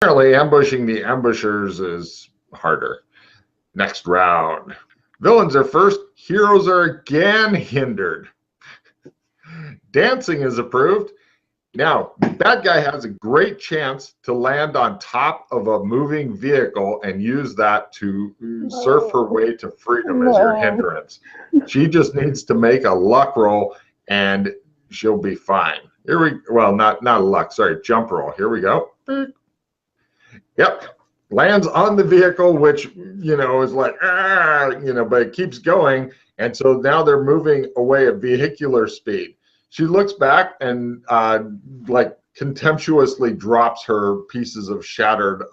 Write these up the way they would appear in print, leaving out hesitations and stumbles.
Apparently, ambushing the ambushers is harder. Next round. Villains are first. Heroes are again hindered. Dancing is approved. Now, bad guy has a great chance to land on top of a moving vehicle and use that to surf her way to freedom as your hindrance. She just needs to make a luck roll and she'll be fine. Here we well, not a luck, sorry, jump roll. Here we go. Yep. Lands on the vehicle, which is like but it keeps going, and so now they're moving away at vehicular speed. She looks back and like contemptuously drops her pieces of shattered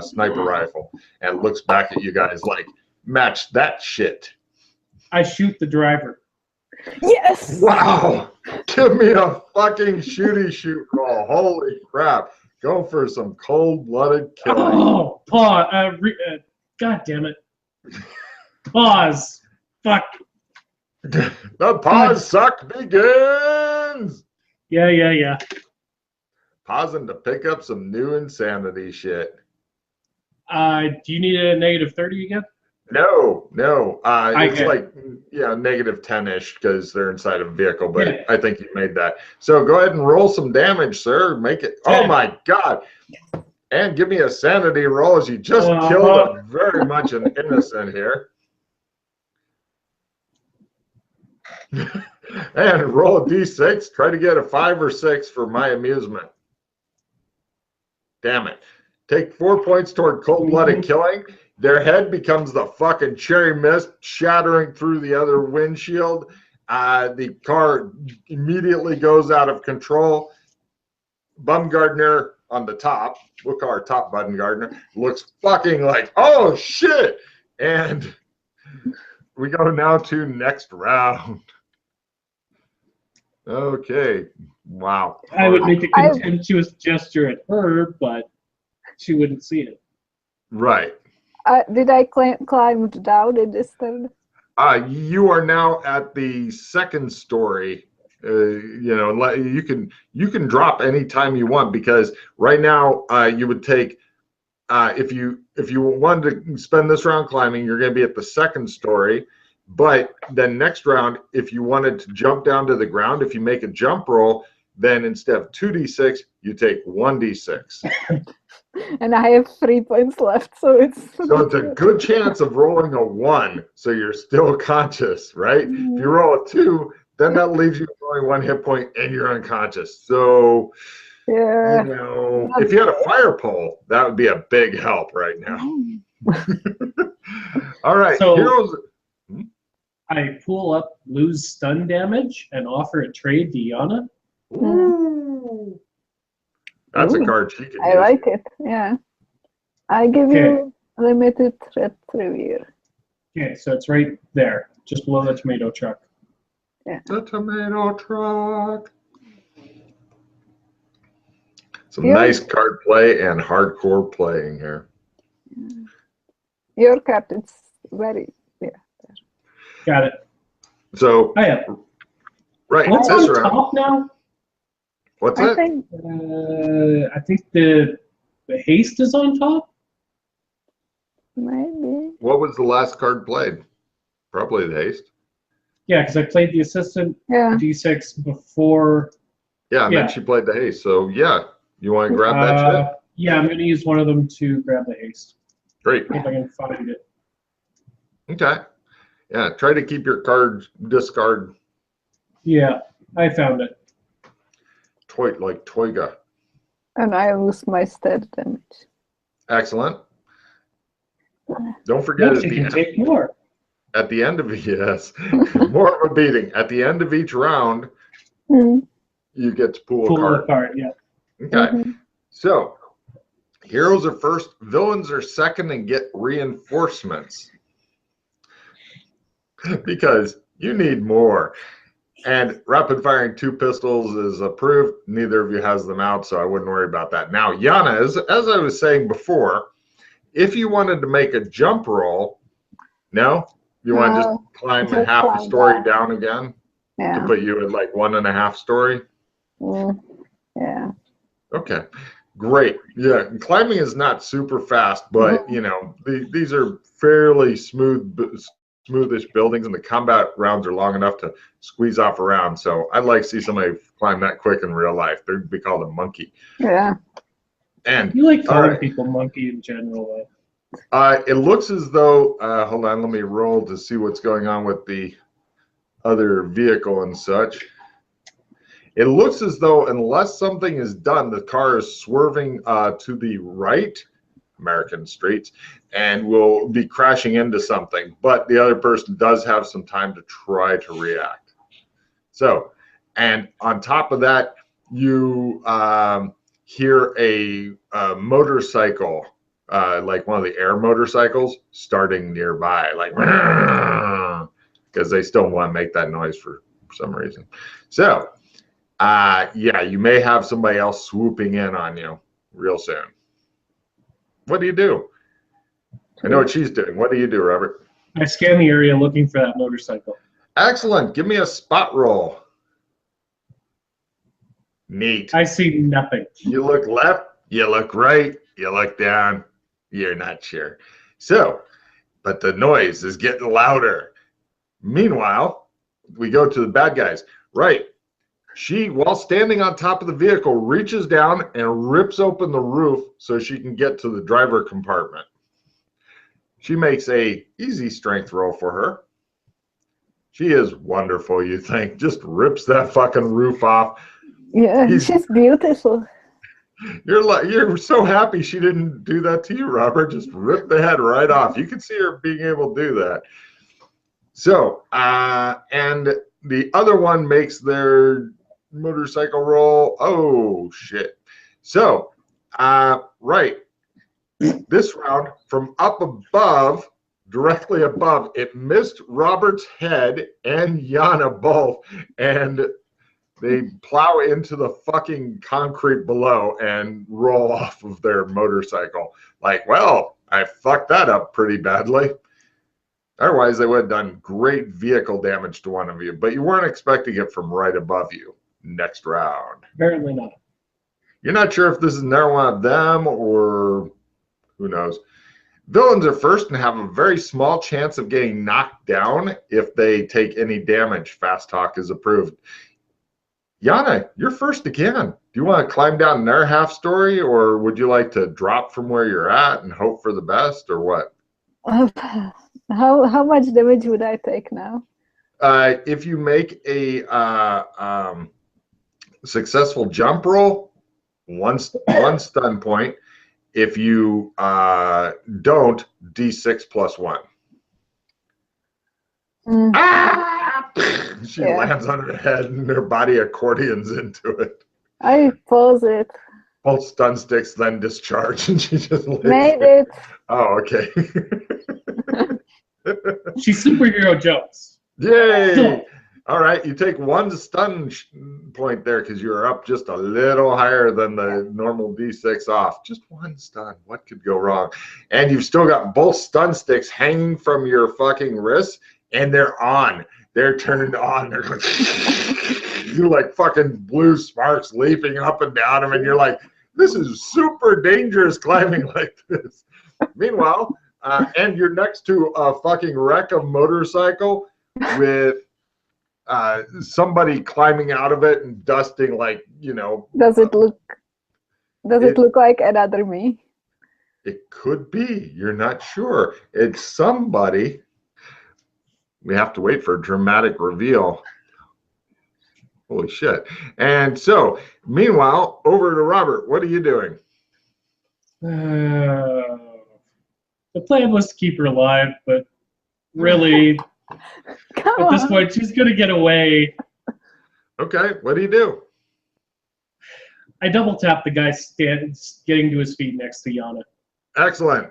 sniper rifle and looks back at you guys like, match that shit. I shoot the driver. Yes. Wow. Give me a fucking shoot roll. Holy crap. Go for some cold-blooded killing. Oh, pause. God damn it. Pause. Fuck. The pause suck begins. Yeah. Pausing to pick up some new insanity shit. Do you need a -30 again? No. It's like negative 10-ish because they're inside of a vehicle, but yeah. I think you made that. So go ahead and roll some damage, sir. Make it. 10. Oh my god! And give me a sanity roll as you just killed a very much an innocent here. And roll a d6. Try to get a 5 or 6 for my amusement. Damn it. Take 4 points toward cold-blooded killing. Their head becomes the fucking cherry mist shattering through the other windshield. The car immediately goes out of control. Bumgardner on the top, we'll call her top Bumgardner, looks fucking like, oh shit! And we go now to next round. Okay. Wow. I would make a contemptuous gesture at her, but she wouldn't see it. Right. Did I climb down in this turn? You are now at the second story. You can drop anytime you want, because right now you would take if you wanted to spend this round climbing, you're going to be at the second story. But then next round, if you wanted to jump down to the ground, if you make a jump roll, then instead of 2d6, you take 1d6. And I have 3 points left, so it's a good chance of rolling a 1, so you're still conscious, right? If you roll a 2, then that leaves you with only 1 hit point and you're unconscious. So, yeah, if you had a fire pole, that would be a big help right now. All right, so heroes. I pull up lose stun damage and offer a trade to Yana. Ooh. That's a card she can use. I like it, yeah. I give you limited threat review. Okay, so it's right there, just below the tomato truck. Yeah. The tomato truck. Some nice card play and hardcore playing here. Your card, it's very, Got it. So, right, what's this on round. Top now? What's I that? think the haste is on top. Maybe. What was the last card played? Probably the haste. Yeah, because I played the assistant D6 before. Yeah, and then she played the haste. So yeah, you want to grab that shit? Yeah, I'm going to use one of them to grab the haste. Great. If I can find it. Okay. Yeah, try to keep your cards discard. Yeah, I found it. Like Toyga. And I lose my stat damage. Excellent. Don't forget You can take more. At the end of more of a beating. At the end of each round, you get to pull a card. Yeah. Okay. So, heroes are first, villains are second, and get reinforcements. Because you need more. And rapid firing 2 pistols is approved. Neither of you has them out, so I wouldn't worry about that. Now, Yana, as I was saying before, if you wanted to make a jump roll, you want to just climb half a story down again to put you at like 1.5 story? Yeah. Okay. Great. Yeah, and climbing is not super fast, but you know these are fairly smoothish buildings, and the combat rounds are long enough to squeeze off around. So I'd like to see somebody climb that quick in real life. They'd be called a monkey. Yeah. And You like calling people monkey in general, though. it looks as though. Hold on, let me roll to see what's going on with the other vehicle and such. It looks as though unless something is done, the car is swerving to the right, American streets, and will be crashing into something. But the other person does have some time to try to react. So, and on top of that, you hear a motorcycle, like one of the air motorcycles, starting nearby, like, because they still want to make that noise for some reason. So, yeah, you may have somebody else swooping in on you real soon. What do you do? I know what she's doing. What do you do, Robert? I scan the area looking for that motorcycle. Excellent. Give me a spot roll. Neat. I see nothing. You look left, you look right, you look down. You're not sure. So, but the noise is getting louder. Meanwhile, we go to the bad guys. Right. She, while standing on top of the vehicle, reaches down and rips open the roof so she can get to the driver compartment. She makes a easy strength roll for her. She is wonderful, you think. Just rips that fucking roof off. Yeah, she's beautiful. You're so happy she didn't do that to you, Robert. Just ripped the head right off. You can see her being able to do that. So, and the other one makes their motorcycle roll. Oh shit. So right, this round from up above, directly above, it missed Robert's head and Yana both, and they plow into the fucking concrete below and roll off of their motorcycle. Like, well, I fucked that up pretty badly. Otherwise, they would have done great vehicle damage to one of you, but you weren't expecting it from right above you. Next round. Apparently not. You're not sure if this is another one of them or who knows. Villains are first and have a very small chance of getting knocked down if they take any damage. Fast talk is approved. Yana, you're first again. Do you want to climb down their half story, or would you like to drop from where you're at and hope for the best, or what? How much damage would I take now? If you make a successful jump roll, one stun point. If you don't, D6 plus 1. Ah! She lands on her head and her body accordions into it. I pause it. Both stun sticks then discharge, and she just made it. Oh, okay. She superhero jumps. Yay! All right, you take one stun point there because you're up just a little higher than the normal D6 off. Just one stun. What could go wrong? And you've still got both stun sticks hanging from your fucking wrists, and they're on. They're turned on. They're you like fucking blue sparks leaping up and down them, and you're like, this is super dangerous climbing like this. Meanwhile, and you're next to a fucking wreck of motorcycle with somebody climbing out of it and dusting, like, you know. Does it look like another me? It could be. You're not sure. It's somebody. We have to wait for a dramatic reveal. Holy shit. And so, meanwhile, over to Robert. What are you doing? The plan was to keep her alive, but really, at this point, she's going to get away. Okay, what do you do? I double tap the guy getting to his feet next to Yana. Excellent.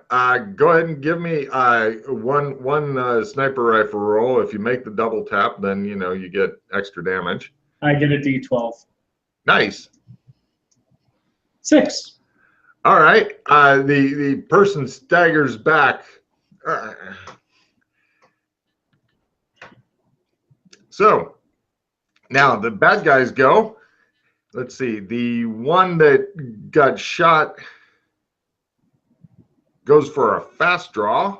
Go ahead and give me one sniper rifle roll. If you make the double tap, then you know you get extra damage. I get a D12. Nice. 6. All right. The person staggers back. So now the bad guys go. let's see. The one that got shot goes for a fast draw.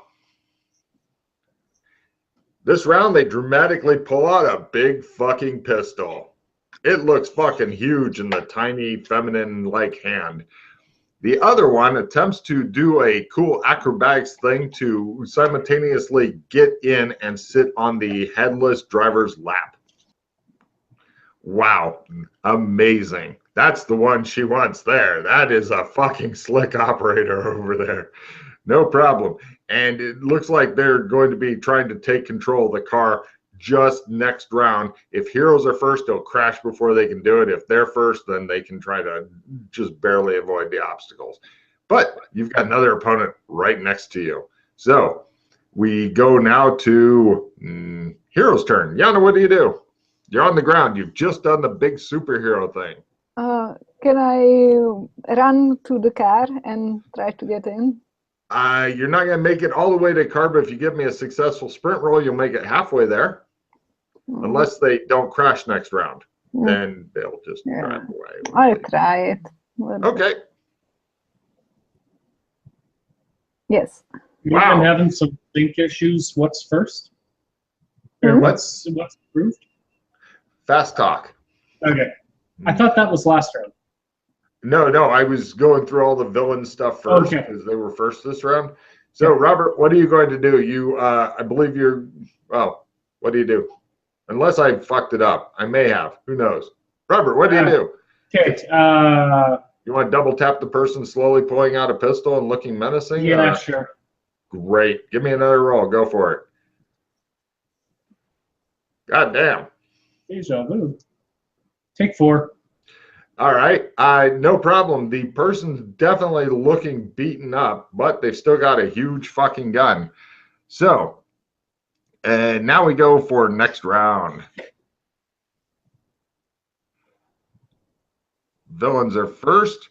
This round, they dramatically pull out a big fucking pistol. It looks fucking huge in the tiny feminine-like hand. The other one attempts to do a cool acrobatics thing to simultaneously get in and sit on the headless driver's lap. Wow, amazing. That's the one she wants there. That is a fucking slick operator over there. No problem. And it looks like they're going to be trying to take control of the car just next round. If heroes are first, they'll crash before they can do it. If they're first, then they can try to just barely avoid the obstacles. But you've got another opponent right next to you. So we go now to hero's turn. Yana, what do? You're on the ground. You've just done the big superhero thing. Can I run to the car and try to get in? You're not going to make it all the way to the car, but if you give me a successful sprint roll, you'll make it halfway there. Unless they don't crash next round. Then they'll just drive away. I'll try it. Okay. Yes. We've been having some link issues. What's first? Or what's approved? Fast talk. Okay. I thought that was last round. No, I was going through all the villain stuff first because they were first this round. So, Robert, what are you going to do? You, I believe you're, well, what do you do? Unless I fucked it up. I may have. Who knows? Robert, what do you do? Okay. You want to double tap the person slowly pulling out a pistol and looking menacing? Yeah, sure. Great. Give me another roll. Go for it. God damn. Deja vu. Take 4. All right. No problem. The person's definitely looking beaten up, but they've still got a huge fucking gun. So, now we go for next round. Villains are first.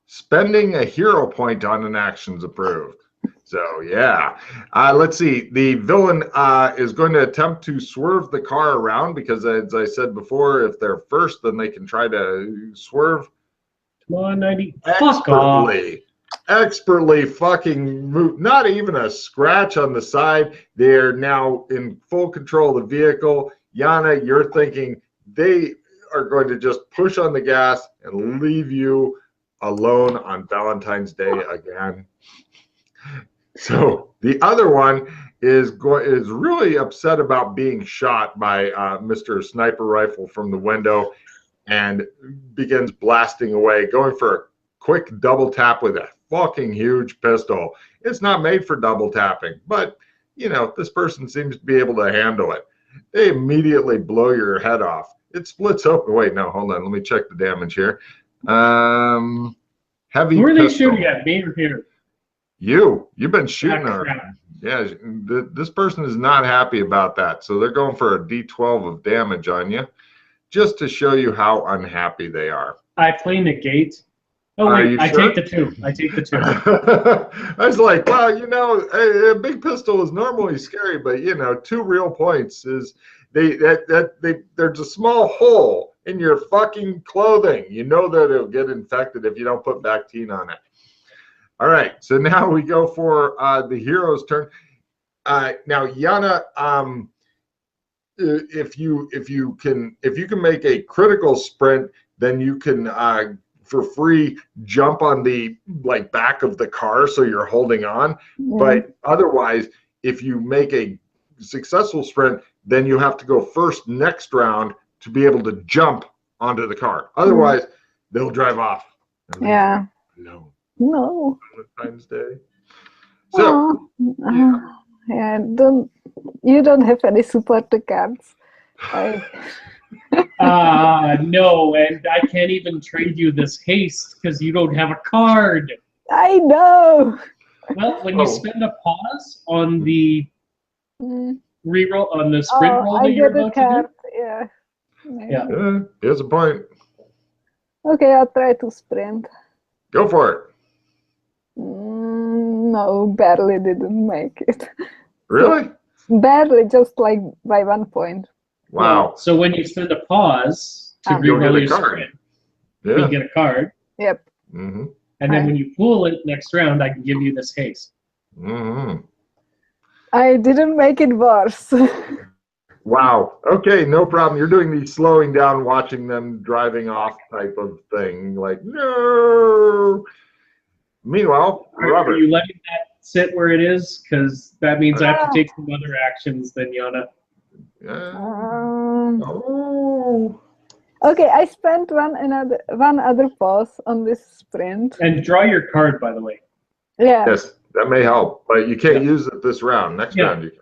Spending a hero point on an action's approved. So, yeah. Let's see. The villain is going to attempt to swerve the car around because, as I said before, if they're first, then they can try to swerve. Come on, 90. Fuck off. Expertly fucking move. Not even a scratch on the side. They're now in full control of the vehicle. Yana, you're thinking they are going to just push on the gas and leave you alone on Valentine's Day again. So the other one is really upset about being shot by Mr. Sniper Rifle from the window and begins blasting away, going for a quick double tap with a fucking huge pistol. It's not made for double tapping, but you know, this person seems to be able to handle it. They immediately blow your head off. It splits open. Wait, no, hold on. Let me check the damage here. Heavy. Who are they shooting at? Me or here? You've been shooting her. Yeah, this person is not happy about that. So they're going for a D12 of damage on you, just to show you how unhappy they are. I play negate. Oh, wait, I take the 2. I take the 2. I was like, well, you know, a big pistol is normally scary, but, you know, 2 real points is there's a small hole in your fucking clothing. You know that it'll get infected if you don't put Bactine on it. All right, so now we go for the hero's turn. Now, Yana, if you can make a critical sprint, then you can for free jump on the back of the car so you're holding on. But otherwise, if you make a successful sprint, then you have to go first next round to be able to jump onto the car. Otherwise, they'll drive off. Yeah. No. Valentine's Day. So, yeah, you don't have any support cards. No, and I can't even trade you this haste because you don't have a card. I know. Well, when you spend a pause on the reroll on the sprint roll that you're about to do. Yeah. Here's a point. Okay, I'll try to sprint. Go for it. No, barely didn't make it. Really? Barely, just like by 1 point. Wow. So when you spend a pause to reroll your sprint, You Yeah. get a card. Yep. Mm-hmm. And then when you pull it next round, I can give you this haste. Mm-hmm. I didn't make it worse. Wow. Okay, no problem. You're doing the slowing down, watching them driving off type of thing. Like, no. Meanwhile, Are Robert. you letting that sit where it is? Because that means I have to take some other actions then, Yana. Oh. Okay, I spent one other pause on this sprint. And draw your card, by the way. Yeah. Yes, that may help, but you can't use it this round. Next round you can.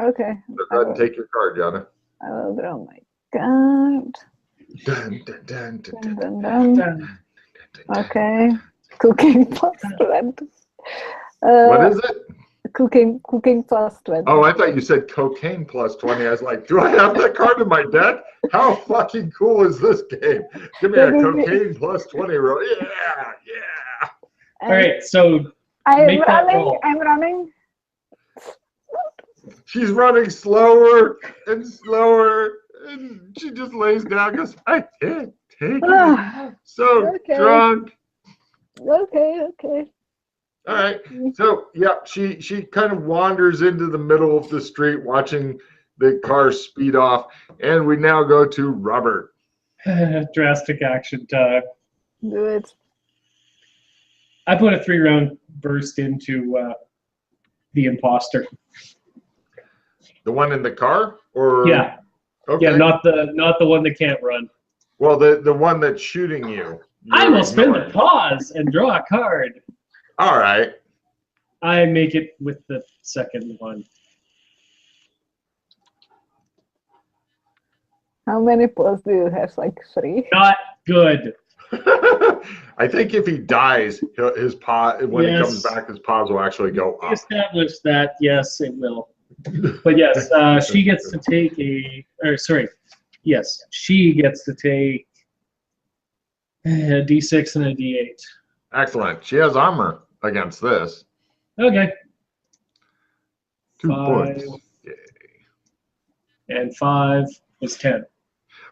Okay. So go ahead and take your card, Yana. I will draw my card. Dun. Okay. Cooking plus 20. What is it? Cooking plus 20. Oh, I thought you said cocaine plus 20. I was like, do I have that card in my deck? How fucking cool is this game? Give me a cocaine plus 20 roll. Yeah. All right, so I'm running. She's running slower and slower, and she just lays down and goes, I can't take it. So drunk. Okay. All right. So, yeah, she kind of wanders into the middle of the street watching the cars speed off. And we now go to Robert. drastic action time. Do it. I put a 3-round burst into the imposter. The one in the car? Or Yeah. Okay. Yeah, not the one that can't run. Well, the one that's shooting you. I will spend a pause and draw a card. All right. I make it with the second one. How many pause do you have? Like 3? Not good. I think if he dies, his paw, when he comes back, his paws will actually go up. Establish that, yes, it will. But yes, she gets to take she gets to take a D6 and a D8. Excellent. She has armor against this. Okay. 2 points. Yay. And 5 is 10.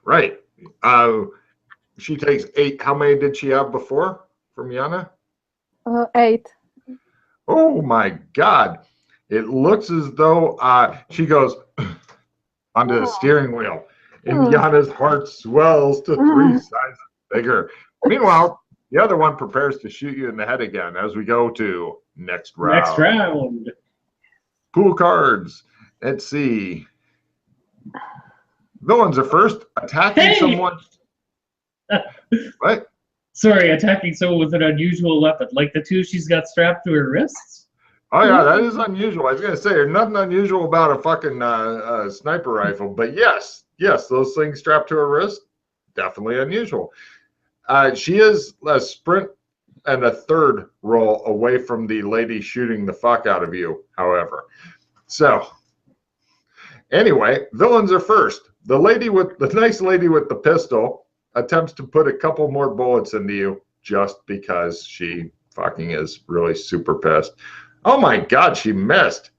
Right. She takes 8. How many did she have before from Yana? 8. Oh my God. It looks as though she goes onto the steering wheel, and Yana's heart swells to 3 sizes bigger. Meanwhile, the other one prepares to shoot you in the head again as we go to next round. Next round. Pool cards. Let's see. Villains are first. Attacking someone. What? Sorry, attacking someone with an unusual weapon, like the 2 she's got strapped to her wrists. Oh yeah, that is unusual. I was gonna say there's nothing unusual about a fucking sniper rifle, but yes, those things strapped to her wrist, definitely unusual. She is a sprint and a 3rd roll away from the lady shooting the fuck out of you, however. So anyway, villains are first. The nice lady with the pistol attempts to put a couple more bullets into you just because she fucking is really super pissed. Oh my God, she missed.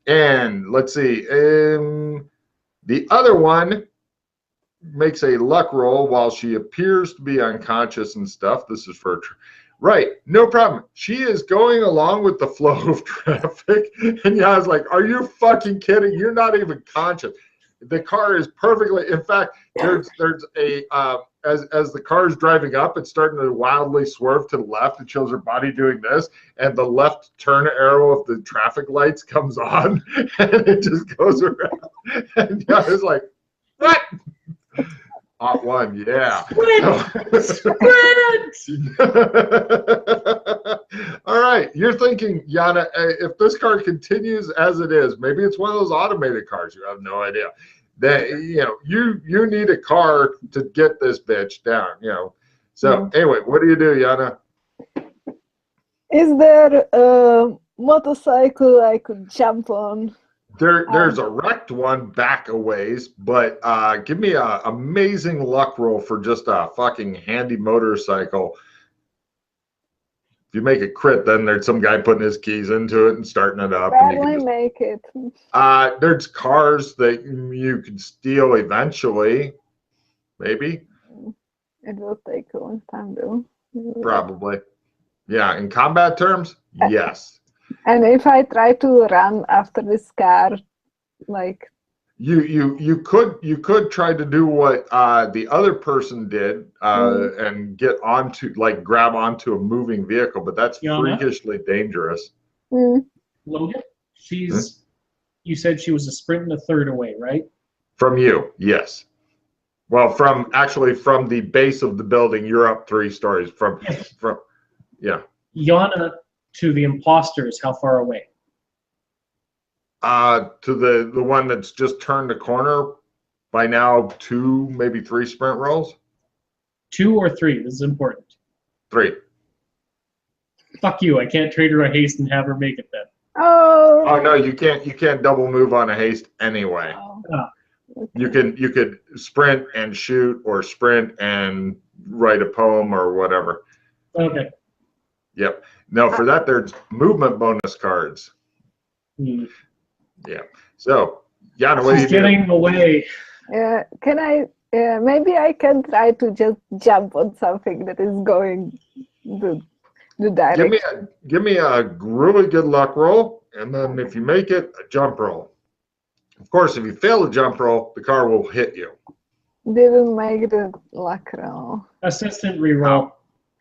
And let's see. The other one makes a luck roll while she appears to be unconscious and stuff. This is for right. No problem. She is going along with the flow of traffic. And yeah, I was like, are you fucking kidding? You're not even conscious. The car is perfectly. In fact, there's a as the car is driving up, it's starting to wildly swerve to the left. It shows her body doing this, and the left turn arrow of the traffic lights comes on, and it just goes around. And yeah, it's like, what? Hot one, yeah. All right, you're thinking, Yana, if this car continues as it is, maybe it's one of those automated cars. You have no idea. That you need a car to get this bitch down. So anyway, what do, Yana? Is there a motorcycle I could jump on? There's a wrecked one back a ways, but give me an amazing luck roll for just a fucking handy motorcycle. If you make a crit, then there's some guy putting his keys into it and starting it up. Probably make it. There's cars that you could steal eventually, maybe. It will take a long time though. Probably. Yeah, in combat terms, yes. And if I try to run after this car, like you could try to do what the other person did and get onto, like, grab onto a moving vehicle, but that's freakishly dangerous. Logan, you said she was a sprint and a third away, right? From you, yes. Well, from the base of the building, you're up 3 stories. Yeah. Yana to the imposters, how far away? To the one that's just turned the corner, by now 2, maybe 3 sprint rolls. 2 or 3? This is important. 3. Fuck you! I can't trade her a haste and have her make it then. Oh no, you can't double move on a haste anyway. You could sprint and shoot, or sprint and write a poem or whatever. Okay. Yep. No, for that there's movement bonus cards. Yeah. So, Yana, what are you doing? Getting away. Can I? Maybe I can try to just jump on something that is going the direction. Give me a really good luck roll, and then if you make it, a jump roll. Of course, if you fail a jump roll, the car will hit you. Didn't make the luck roll. Assistant reroll.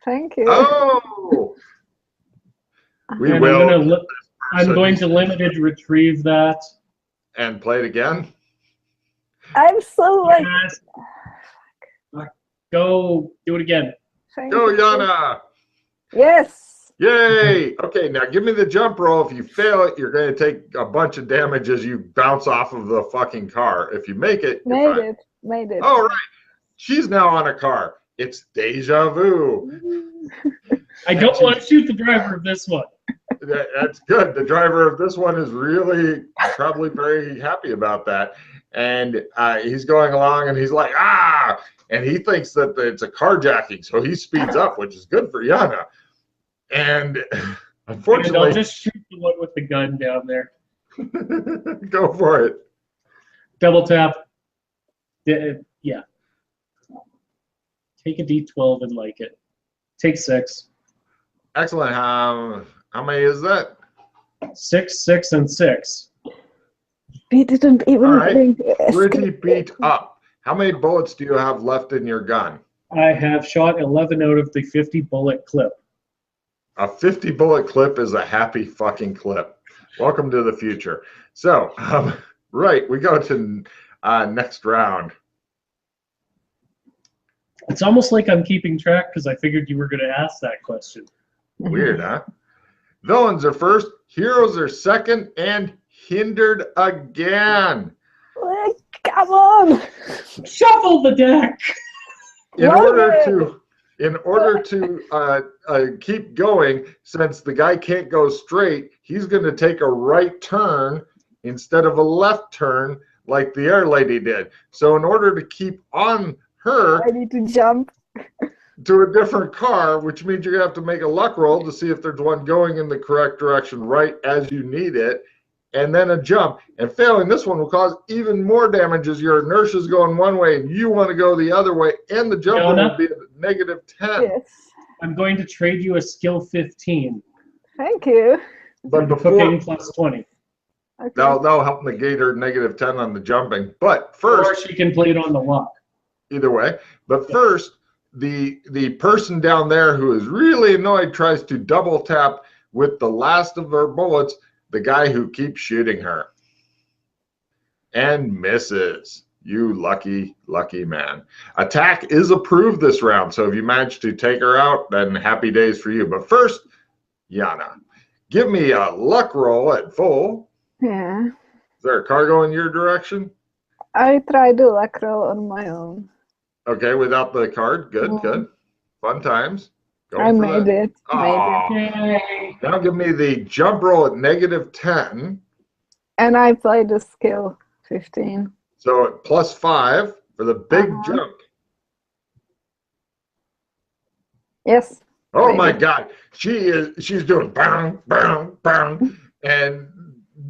Thank you. Oh. I'm going to limited retrieve that. And play it again? I'm so like... Go, do it again. Go, Yana! Yes! Yay! Okay, now give me the jump roll. If you fail it, you're going to take a bunch of damage as you bounce off of the fucking car. If you make it, Made it. All right. She's now on a car. It's deja vu. I don't want to shoot the driver of this one. That's good. The driver of this one is really probably very happy about that. And he's going along and he's like, ah! And he thinks that it's a carjacking, so he speeds up, which is good for Yana. And unfortunately... And I'll just shoot the one with the gun down there. Go for it. Double tap. Yeah. Take a D12 and like it. Take 6. Excellent. How many is that? 6, 6, and 6. We didn't even think. Pretty beat up. How many bullets do you have left in your gun? I have shot 11 out of the 50 bullet clip. A 50 bullet clip is a happy fucking clip. Welcome to the future. So, right, we go to next round. It's almost like I'm keeping track because I figured you were going to ask that question. Weird, huh? Villains are first, heroes are second, and hindered again. Come on! Shuffle the deck! In order to keep going, since the guy can't go straight, he's going to take a right turn instead of a left turn like the air lady did. So in order to keep on her, I need to jump to a different car, which means you're going to have to make a luck roll to see if there's one going in the correct direction right as you need it, and then a jump. And failing this one will cause even more damage as your inertia is going one way and you want to go the other way, and the jump will be a -10. Yes. I'm going to trade you a skill 15. Thank you. But before plus 20. Okay. That'll help negate her -10 on the jumping. But first, or she can play it on the luck. Either way. But first, the person down there who is really annoyed tries to double tap with the last of her bullets the guy who keeps shooting her. And misses. You lucky, lucky man. Attack is approved this round, so if you manage to take her out, then happy days for you. But first, Yana, give me a luck roll at full. Yeah. Is there a car going your direction? I tried the luck roll on my own. Okay, without the card. Good, good. Fun times. I made it. Yay. Now give me the jump roll at -10. And I played the skill 15. So +5 for the big jump. Yes. Oh my God, she's doing bang, bang, bang, and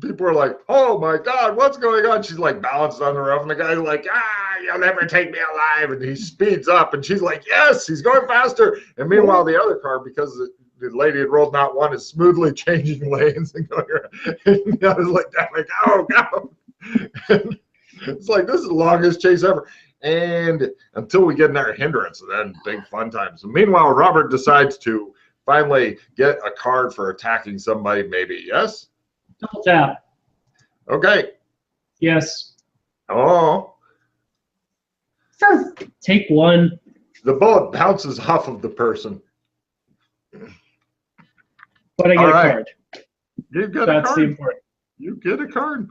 people are like, oh my God, what's going on? She's like balanced on the roof, and the guy's like, you'll never take me alive. And he speeds up, and she's like, yes, he's going faster. And meanwhile, the other car, because the lady had rolled not one, is smoothly changing lanes and going around. And I was like, go. And it's like, this is the longest chase ever. And until we get in our hindrance, then big fun times. So meanwhile, Robert decides to finally get a card for attacking somebody, maybe. Yes? Double tap. Okay. Yes. Oh. Sure. Take one. The bullet bounces off of the person. But I get a card. You get That's a card. the important. You get a card.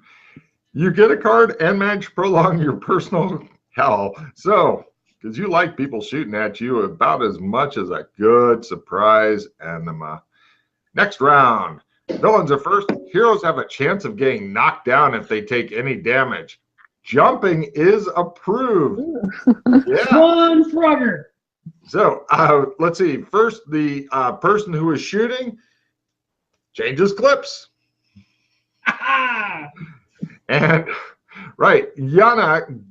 You get a card and manage to prolong your personal hell. So, because you like people shooting at you about as much as a good surprise enema. Next round. Villains are first. Heroes have a chance of getting knocked down if they take any damage. Jumping is approved. Yeah. One Frogger. So, let's see. First, the person who is shooting changes clips. And, right, Yana,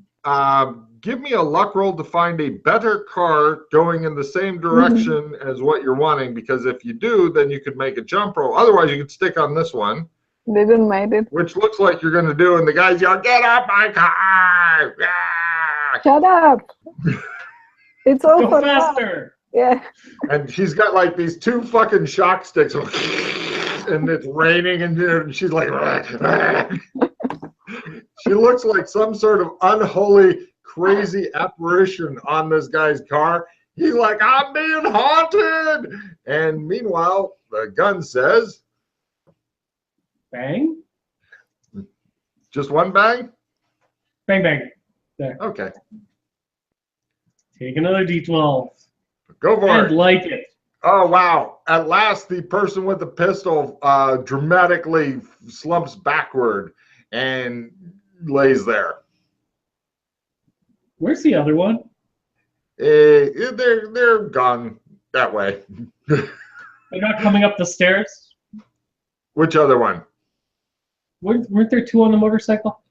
give me a luck roll to find a better car going in the same direction as what you're wanting, because if you do, then you could make a jump roll. Otherwise, you could stick on this one. Didn't mind it. Which looks like you're going to do, and the guys yell, get off my car! Yeah! Shut up! It's all Go for faster! Yeah. And she's got like these two fucking shock sticks, and it's raining, and she's like, she looks like some sort of unholy, crazy apparition on this guy's car. He's like, I'm being haunted. And meanwhile, the gun says, bang. Just one bang? Bang, bang. There. Okay. Take another D12. Go for and it. light it. Oh, wow. At last, the person with the pistol dramatically slumps backward and lays there. Where's the other one? They're gone that way. They're not coming up the stairs? Which other one? Weren't there two on the motorcycle?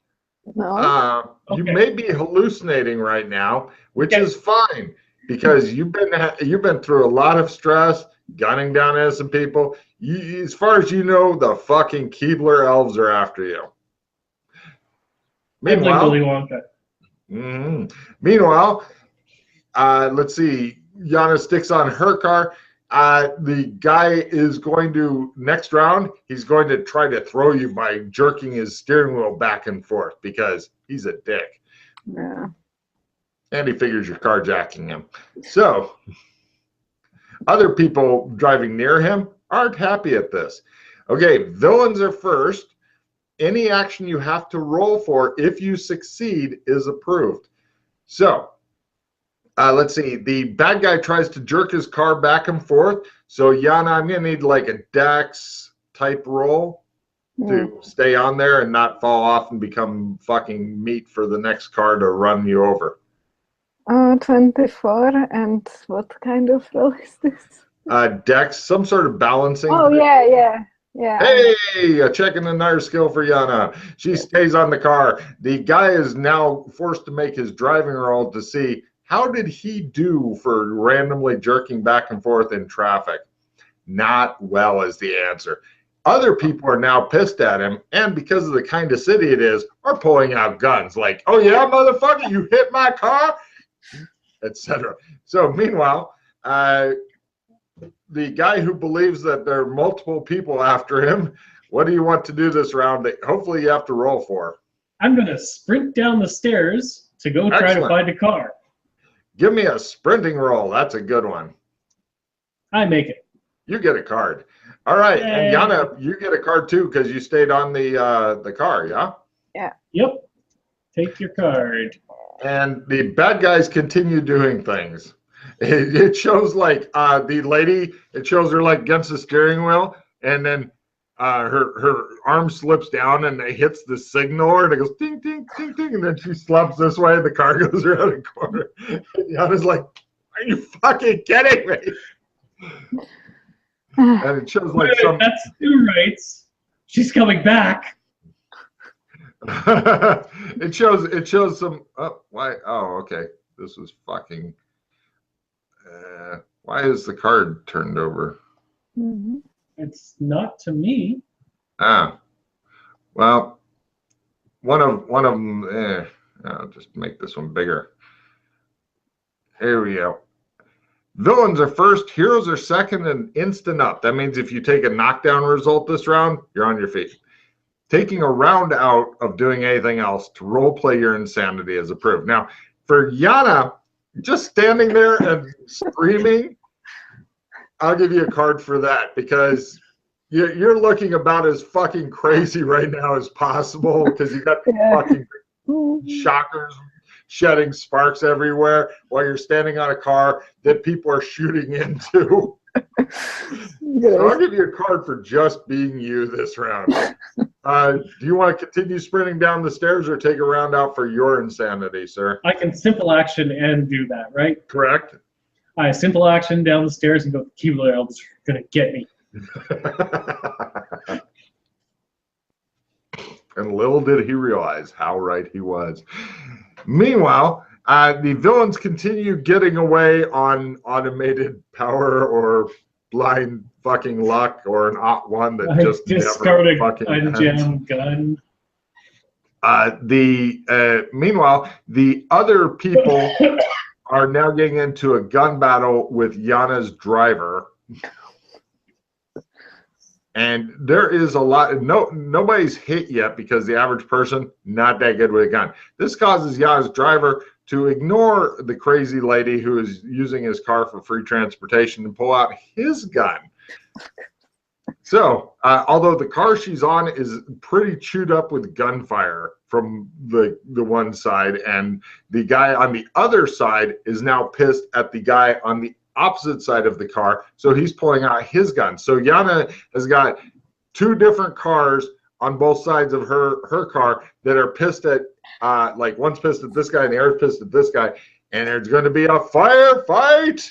No. You may be hallucinating right now, which is fine, because you've been through a lot of stress, gunning down innocent people. As far as you know, the fucking Keebler elves are after you. Meanwhile, Meanwhile, let's see. Yana sticks on her car. The guy is going to, next round, he's going to try to throw you by jerking his steering wheel back and forth because he's a dick. Yeah. And he figures you're carjacking him. So, other people driving near him aren't happy at this. Okay, villains are first. Any action you have to roll for, if you succeed, is approved. So, let's see. The bad guy tries to jerk his car back and forth. So, Yana, I'm going to need like a dex type roll to stay on there and not fall off and become fucking meat for the next car to run you over. 24. And what kind of roll is this? Dex, some sort of balancing. Oh, yeah. Hey, checking another skill for Yana. She stays on the car. The guy is now forced to make his driving roll to see how did he do for randomly jerking back and forth in traffic. Not well is the answer. Other people are now pissed at him, and because of the kind of city it is, are pulling out guns like, oh yeah, motherfucker, you hit my car, etc. So meanwhile, the guy who believes that there are multiple people after him, what do you want to do this round that hopefully you have to roll for? I'm going to sprint down the stairs to go try to find a car. Give me a sprinting roll. That's a good one. I make it. You get a card. All right. Yay. And Yana, you get a card too because you stayed on the car, yeah? Yeah. Yep. Take your card. And the bad guys continue doing things. It shows like the lady, it shows her like against the steering wheel, and then her arm slips down and it hits the signal, and it goes ding, ding, ding, ding, and then she slumps this way, and the car goes around a corner. And Yana's like, are you fucking kidding me? And it shows like Wait, that's two rights. She's coming back. It shows some. Oh, why? Oh, okay. This is fucking. Why is the card turned over? It's not to me. Ah, well, one of them. I'll just make this one bigger. Here we go. Villains are first, heroes are second, and instant up. That means if you take a knockdown result this round, you're on your feet. Taking a round out of doing anything else to role play your insanity is approved. Now, for Yana, just standing there and screaming, I'll give you a card for that, because you're looking about as fucking crazy right now as possible, because you got fucking shockers shedding sparks everywhere while you're standing on a car that people are shooting into. So I'll give you a card for just being you this round. Do you want to continue sprinting down the stairs or take a round out for your insanity, sir? I can simple action and do that, right? Correct. I simple action down the stairs and go, Keebler elves are going to get me. And little did he realize how right he was. Meanwhile, the villains continue getting away on automated power or blind fucking luck or an OT one that just discard never fucking a jam gun. Meanwhile, the other people are now getting into a gun battle with Yana's driver. And there is a lot. Nobody's hit yet because the average person not that good with a gun. This causes Yana's driver to ignore the crazy lady who is using his car for free transportation and pull out his gun. So, although the car she's on is pretty chewed up with gunfire from the one side, and the guy on the other side is now pissed at the guy on the opposite side of the car, so he's pulling out his gun. So Yana has got two different cars on both sides of her car that are pissed at, like one's pissed at this guy and the other's pissed at this guy, and there's going to be a firefight.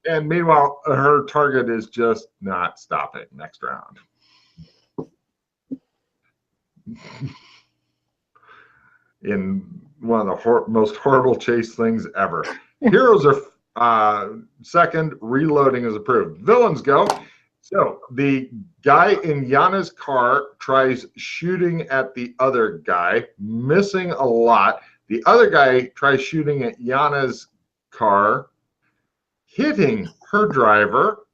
And meanwhile, her target is just not stopping. Next round. In one of the most horrible chase things ever. Heroes are second, reloading is approved. Villains go. So the guy in Yana's car tries shooting at the other guy, missing a lot. The other guy tries shooting at Yana's car, hitting her driver.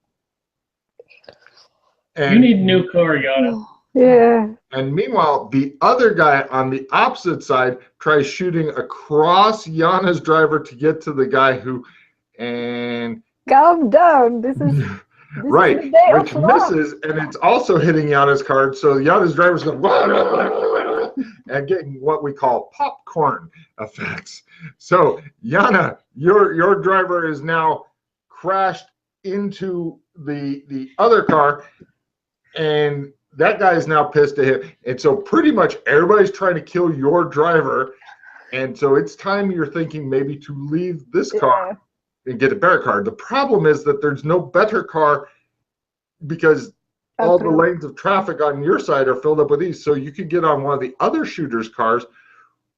And, you need a new car, Yana. Yeah. And meanwhile, the other guy on the opposite side tries shooting across Yana's driver to get to the guy who, and calm down. This is right, which misses, and it's also hitting Yana's card. So Yana's driver's going and getting what we call popcorn effects. So Yana, your driver is now crashed into the other car, and that guy is now pissed at him. And so pretty much everybody's trying to kill your driver, and so it's time you're thinking maybe to leave this car and get a better car. The problem is that there's no better car because all the lanes of traffic on your side are filled up with these. So you could get on one of the other shooters' cars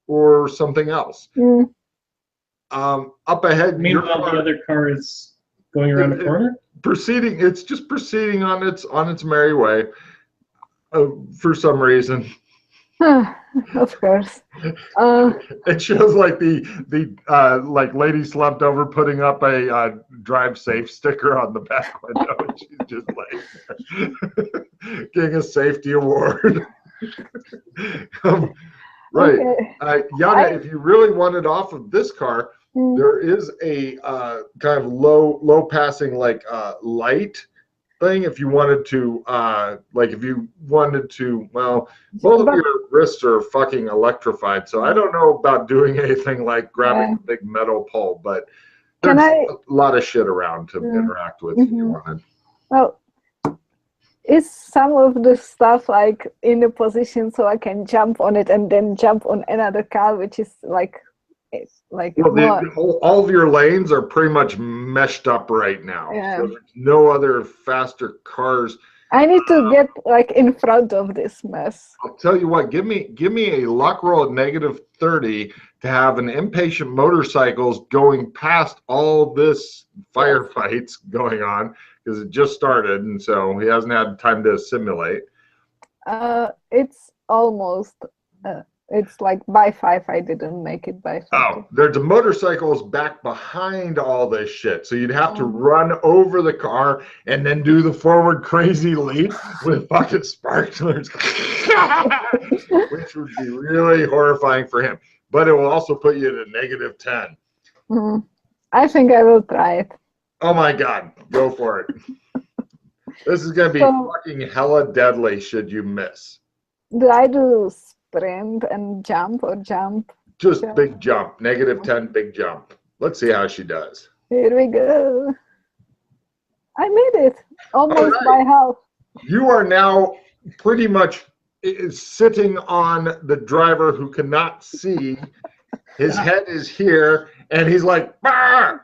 or something else. Up ahead. Meanwhile, the other car is going around the corner. It's just proceeding on its merry way. For some reason. Of course. It shows like the like lady slumped over putting up a drive safe sticker on the back window, and she's just like getting a safety award. Right. Okay. Yana, if you really wanted off of this car, there is a kind of low passing like light thing if you wanted to well, both of your wrists are fucking electrified, so I don't know about doing anything like grabbing a big metal pole, but there's a lot of shit around to interact with if you wanted. Well, is some of the stuff like in a position so I can jump on it and then jump on another car, which is like all of your lanes are pretty much meshed up right now. So there's no other faster cars I need to get like in front of this mess. I'll tell you what, give me a luck roll at -30 to have an impatient motorcycles going past all this firefights going on, because it just started, and so he hasn't had time to assimilate. It's almost. It's like by 5. I didn't make it by 5. Oh, there's a motorcycles back behind all this shit. So you'd have to run over the car and then do the forward crazy leap with fucking sparklers, which would be really horrifying for him. But it will also put you at a -10. I think I will try it. Oh my God, go for it. This is going to be fucking hella deadly should you miss. Do I do sprint and jump or jump? Just big jump, -10, big jump. Let's see how she does. Here we go. I made it almost by half. You are now pretty much sitting on the driver who cannot see. His head is here, and he's like, bah!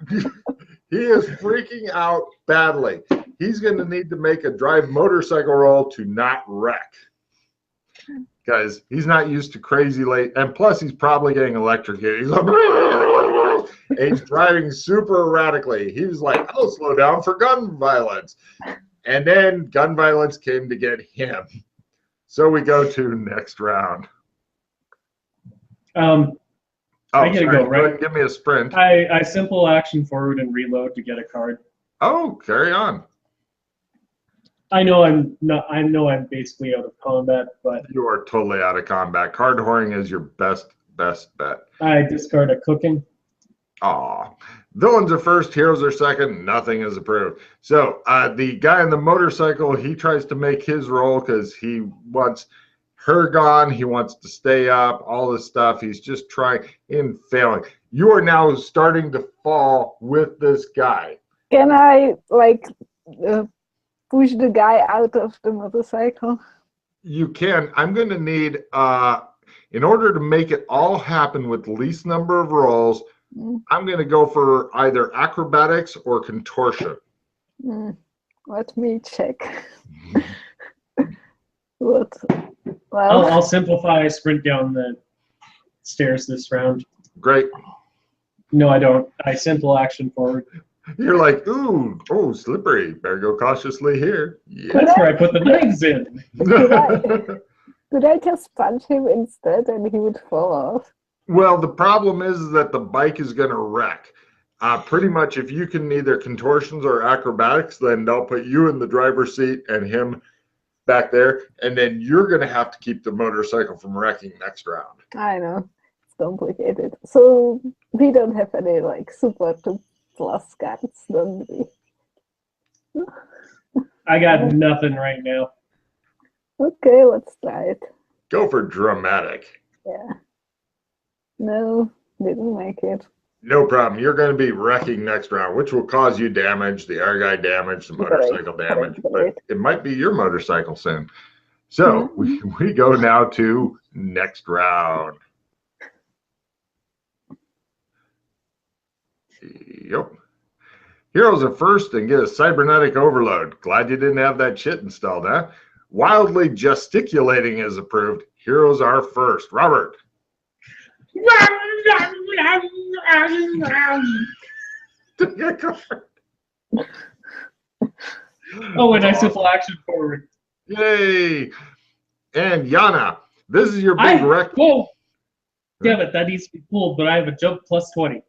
He is freaking out badly. He's going to need to make a drive motorcycle roll to not wreck. Guys, he's not used to crazy late, and plus he's probably getting electrocuted. He's like, and he's driving super erratically. He was like, I'll slow down for gun violence. And then gun violence came to get him. So we go to next round. I gotta go, right? Give me a sprint. I simple action forward and reload to get a card. Oh, carry on. I know I'm basically out of combat, but you are totally out of combat. Card whoring is your best bet. I discard a cooking. Aw. Villains are first, heroes are second, nothing is approved. So the guy on the motorcycle, he tries to make his roll because he wants her gone, he wants to stay up, all this stuff. He's just trying and failing. You are now starting to fall with this guy. Can I like push the guy out of the motorcycle? You can. I'm going to need, in order to make it all happen with the least number of rolls, I'm going to go for either acrobatics or contortion. Let me check. What? Well, I'll simplify sprint down the stairs this round. Great. No, I don't. I simple action forward. You're like, ooh, oh, slippery. Better go cautiously here. Yeah. That's where I put the knives in. Could I just punch him instead and he would fall off? Well, the problem is that the bike is going to wreck. Pretty much if you can either contortions or acrobatics, then they'll put you in the driver's seat and him back there. And then you're going to have to keep the motorcycle from wrecking next round. I know. It's complicated. So we don't have any like super 2+ cards, don't we? I got nothing right now. Okay, let's try it. Go for dramatic. Yeah. No, didn't make it. No problem. You're going to be wrecking next round, which will cause you damage, the air guy damage, the motorcycle damage. But it might be your motorcycle soon. So we go now to next round. Yep. Heroes are first and get a cybernetic overload. Glad you didn't have that shit installed, huh? Wildly gesticulating is approved. Heroes are first. Robert. Oh, and I simple action forward. Yay! And Yana, this is your big wreck. Whoa! Damn it, that needs to be pulled, but I have a jump +20.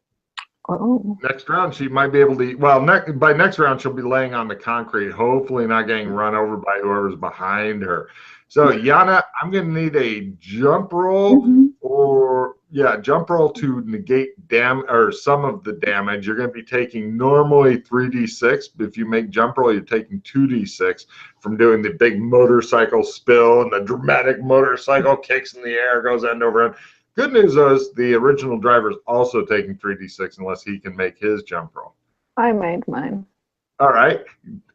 Oh. Next round, she might be able to. Well, by next round, she'll be laying on the concrete, hopefully not getting run over by whoever's behind her. So, Yana, I'm going to need a jump roll jump roll to negate some of the damage. You're going to be taking normally 3d6, but if you make jump roll, you're taking 2d6 from doing the big motorcycle spill and the dramatic motorcycle kicks in the air, goes end over end. Good news is the original driver is also taking 3d6 unless he can make his jump roll. I made mine. All right.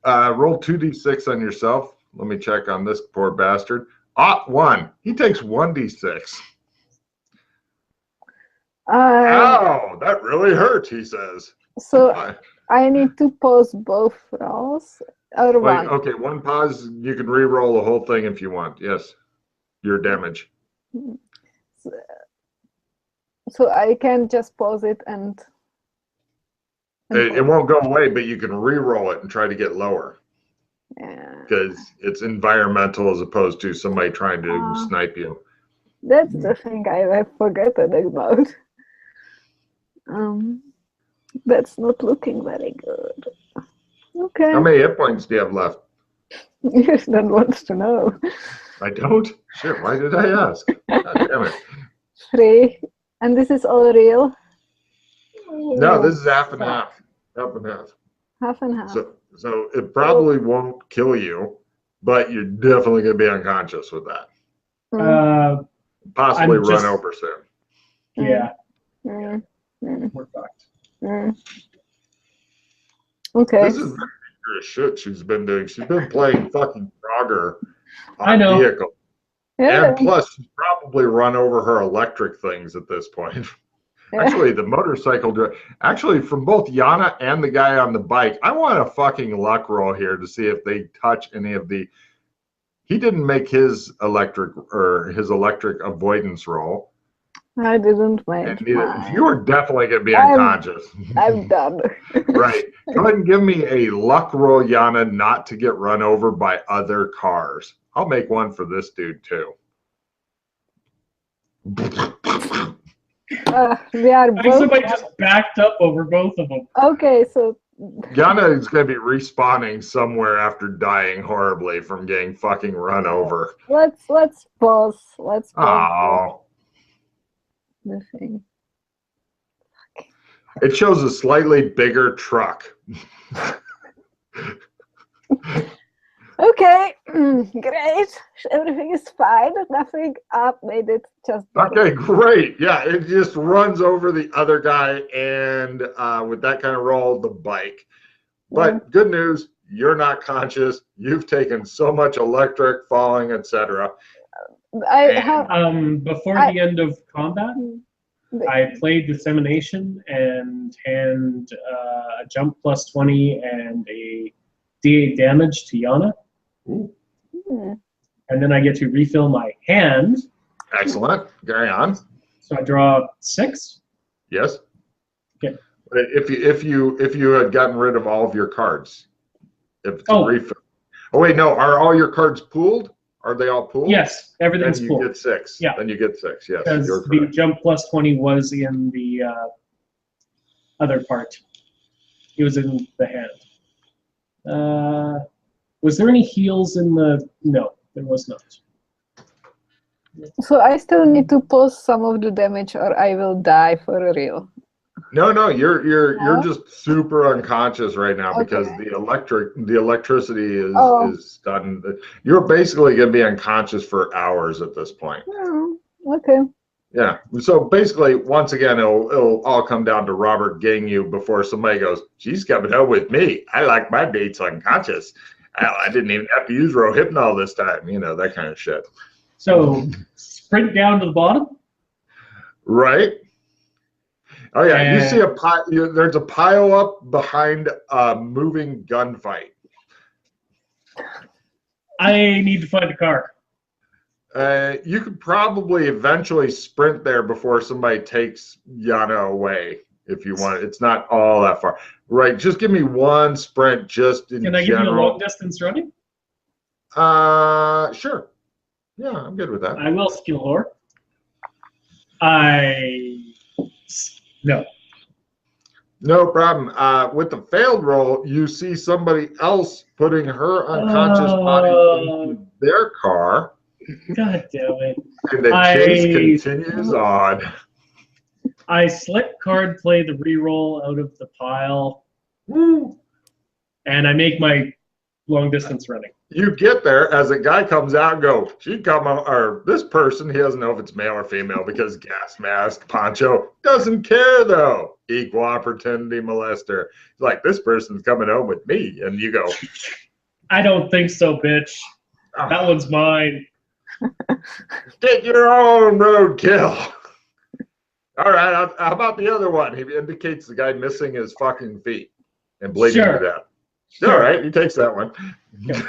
Roll 2d6 on yourself. Let me check on this poor bastard. 1. He takes 1d6. Ow, that really hurt, he says. So I need to pause both rolls. Or one. Okay, one pause. You can re-roll the whole thing if you want. Yes, your damage. So I can just pause it and it won't go away, but you can re-roll it and try to get lower. Yeah. Because it's environmental as opposed to somebody trying to snipe you. That's the thing I have forgotten about. That's not looking very good. Okay. How many hit points do you have left? You don't want to know. I don't? Shit, why did I ask? God damn it. 3. And this is all real? No, this is half and half. Half and half. Half and half. So it probably won't kill you, but you're definitely going to be unconscious with that. Possibly run over soon. Yeah. We're fucked. Okay. This is very dangerous shit she's been doing. She's been playing fucking Frogger I on know. vehicle. Yeah. And plus, she's probably run over her electric things at this point. Yeah. Actually, the motorcycle driver, actually, from both Yana and the guy on the bike, I want a fucking luck roll here to see if they touch any of the. He didn't make his electric avoidance roll. I didn't make mine. You are definitely going to be unconscious. I'm done. Right. Go ahead and give me a luck roll, Yana, not to get run over by other cars. I'll make one for this dude, too. We are I think both. somebody just backed up over both of them. Okay, so. Yana is going to be respawning somewhere after dying horribly from getting fucking run over. Let's pause. Let's pause. Oh. The thing. It shows a slightly bigger truck. Okay, great. Everything is fine. Nothing up. Made it just. Okay, great. Yeah, it just runs over the other guy, and with that kind of roll, the bike. But good news, you're not conscious. You've taken so much electric, falling, etc. Before the end of combat, I played Dissemination and hand a jump plus 20 and a D8 damage to Yana. Ooh. And then I get to refill my hand. Excellent. Carry on. So I draw 6. Yes. Okay. If you had gotten rid of all of your cards, refill. Oh wait, no. Are all your cards pooled? Are they all pooled? Yes, everything's pooled. Then you get 6. Yeah. Then you get 6. Yes. Because the jump plus 20 was in the other part. It was in the hand. Was there any heals in the? No, there was not. So I still need to pause some of the damage, or I will die for real. No, you're just super unconscious right now because the electricity is done. You're basically gonna be unconscious for hours at this point. Okay. Yeah. So basically, once again, it'll all come down to Robert getting you before somebody goes, "She's coming home with me. I like my dates unconscious. I didn't even have to use Rohypnol this time." You know, that kind of shit. So sprint down to the bottom. Right. Oh yeah, and you see a pile. There's a pile up behind a moving gunfight. I need to find a car. You could probably eventually sprint there before somebody takes Yana away if you want. It's not all that far. Right, just give me one sprint just in general. Can I give you a long distance running? Sure. Yeah, I'm good with that. I will skill whore. No. No problem. With the failed roll, you see somebody else putting her unconscious body into their car. God damn it. And the chase continues on. I slip card play the reroll out of the pile. Woo! And I make my long distance running. You get there as a guy comes out and go, or this person, he doesn't know if it's male or female because gas mask, poncho, doesn't care though. Equal opportunity molester. He's like, this person's coming home with me. And you go, I don't think so, bitch. That one's mine. Get your own roadkill. All right, how about the other one? He indicates the guy missing his fucking feet and bleeding to death. All right, he takes that one. Okay.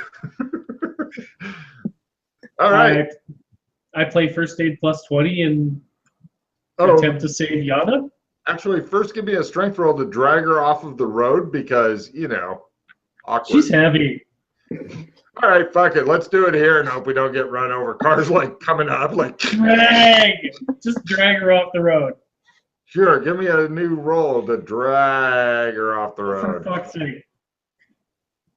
All right. I play first aid plus 20 and attempt to save Yana. Actually, first give me a strength roll to drag her off of the road because, you know, awkward. She's heavy. All right, fuck it. Let's do it here and hope we don't get run over. Cars like coming up, like drag. Just drag her off the road. Sure, give me a new roll to drag her off the road. For fuck's sake.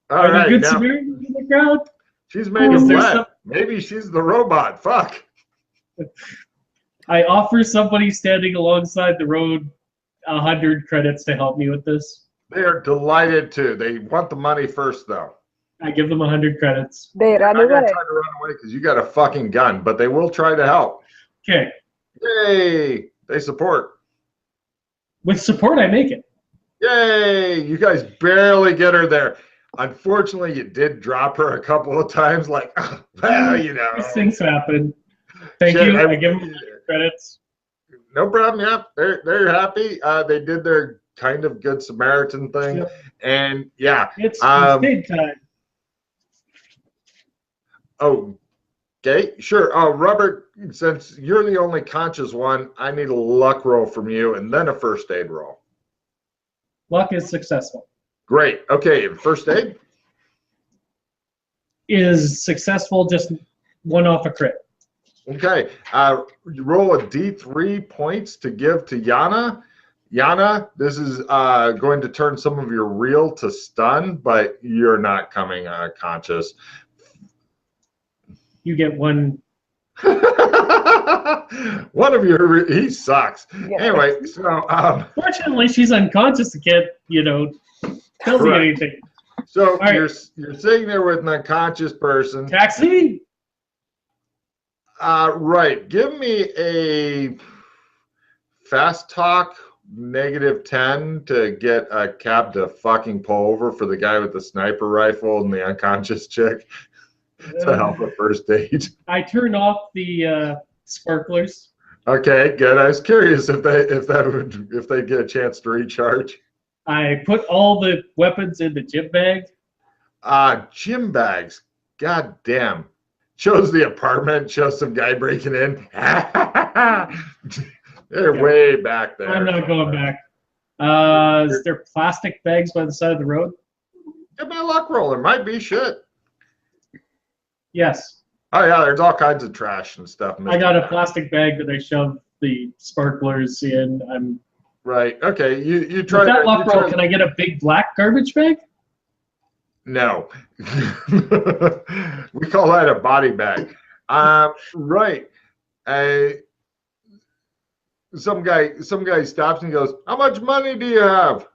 All right, good now Samaritans in the crowd? She's made of lead. Maybe she's the robot. Fuck. I offer somebody standing alongside the road 100 credits to help me with this. They are delighted to. They want the money first, though. I give them 100 credits. They run away. away. Try to run away because you got a fucking gun, but they will try to help. Okay. Yay! They support. With support, I make it. Yay! You guys barely get her there. Unfortunately, you did drop her a couple of times. Like, well, you know. These things happen. Thank you. I give them credits. No problem. Yeah, they're happy. They did their kind of good Samaritan thing, yep. And yeah, it's big time. Oh, okay, sure. Robert, since you're the only conscious one, I need a luck roll from you, and then a first aid roll. Luck is successful. Great. Okay, and first aid is successful. Just one off a crit. Okay. You roll a D3 points to give to Yana. Yana, this is going to turn some of your real to stun, but you're not coming conscious. You get one. One of your, he sucks. Yeah. Anyway, so fortunately, she's unconscious. Can't tell me anything. So you're sitting there with an unconscious person. Taxi. Right. Give me a fast talk -10 to get a cab to fucking pull over for the guy with the sniper rifle and the unconscious chick to help with first aid. I turn off the sparklers. Okay, good. I was curious if they get a chance to recharge. I put all the weapons in the gym bag. Gym bags. God damn. Shows the apartment, shows some guy breaking in. They're way back there. I'm not going back. Is there plastic bags by the side of the road? Give me a luck roll. There might be shit. Yes. Oh, yeah, there's all kinds of trash and stuff. I got a plastic bag that I shoved the sparklers in. Right. Okay. You try that luck roll. Can I get a big black garbage bag? No. We call that a body bag. Right. Some guy stops and goes, "How much money do you have?"